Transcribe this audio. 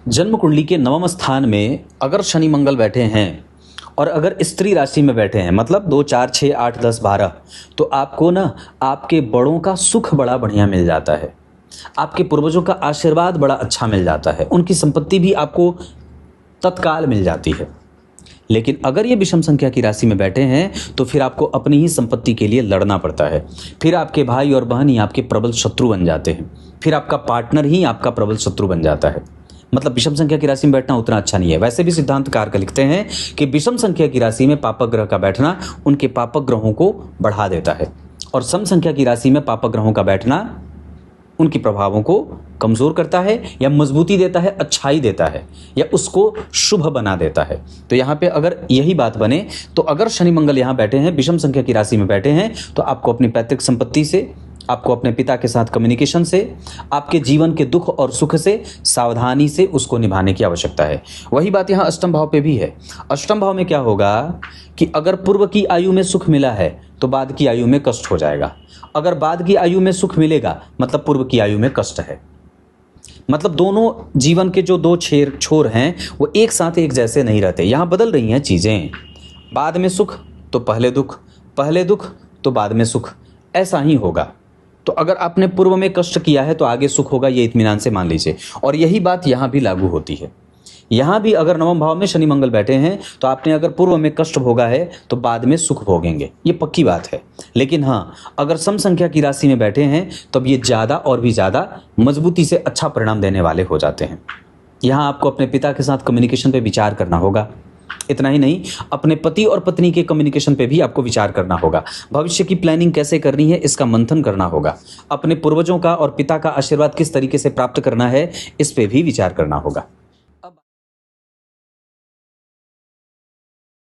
जन्म कुंडली के नवम स्थान में अगर शनि मंगल बैठे हैं और अगर स्त्री राशि में बैठे हैं, मतलब 2 4 6 8 10 12, तो आपको ना आपके बड़ों का सुख बड़ा बढ़िया मिल जाता है। आपके पूर्वजों का आशीर्वाद बड़ा अच्छा मिल जाता है, उनकी संपत्ति भी आपको तत्काल मिल जाती है। लेकिन अगर ये विषम संख्या की राशि में बैठे हैं तो फिर आपको अपनी ही संपत्ति के लिए लड़ना पड़ता है। फिर आपके भाई और बहन ही आपके प्रबल शत्रु बन जाते हैं, फिर आपका पार्टनर ही आपका प्रबल शत्रु बन जाता है। मतलब विषम संख्या की राशि में बैठना उतना अच्छा नहीं है। वैसे भी सिद्धांत कारक लिखते हैं कि विषम संख्या की राशि में पापक ग्रह का बैठना उनके पापक ग्रहों को बढ़ा देता है, और सम संख्या की राशि में पापक ग्रहों का बैठना उनके प्रभावों को कमजोर करता है या मजबूती देता है, अच्छाई देता है, या उसको शुभ बना देता है। तो यहाँ पे अगर यही बात बने तो अगर शनि मंगल यहाँ बैठे हैं, विषम संख्या की राशि में बैठे हैं, तो आपको अपनी पैतृक संपत्ति से, आपको अपने पिता के साथ कम्युनिकेशन से, आपके जीवन के दुख और सुख से सावधानी से उसको निभाने की आवश्यकता है। वही बात यहाँ अष्टम भाव पे भी है। अष्टम भाव में क्या होगा कि अगर पूर्व की आयु में सुख मिला है तो बाद की आयु में कष्ट हो जाएगा। अगर बाद की आयु में सुख मिलेगा मतलब पूर्व की आयु में कष्ट है। मतलब दोनों जीवन के जो दो छोर हैं वो एक साथ एक जैसे नहीं रहते, यहाँ बदल रही हैं चीज़ें। बाद में सुख तो पहले दुख, पहले दुख तो बाद में सुख, ऐसा ही होगा। तो अगर आपने पूर्व में कष्ट किया है तो आगे सुख होगा, ये इत्मीनान से मान लीजिए। और यही बात यहाँ भी लागू होती है। यहाँ भी अगर नवम भाव में शनि मंगल बैठे हैं तो आपने अगर पूर्व में कष्ट भोगा है तो बाद में सुख भोगेंगे, ये पक्की बात है। लेकिन हाँ, अगर सम संख्या की राशि में बैठे हैं तो अब ये ज़्यादा और भी ज़्यादा मजबूती से अच्छा परिणाम देने वाले हो जाते हैं। यहाँ आपको अपने पिता के साथ कम्युनिकेशन पे विचार करना होगा। इतना ही नहीं, अपने पति और पत्नी के कम्युनिकेशन पे भी आपको विचार करना होगा। भविष्य की प्लानिंग कैसे करनी है इसका मंथन करना होगा। अपने पूर्वजों का और पिता का आशीर्वाद किस तरीके से प्राप्त करना है इस पे भी विचार करना होगा।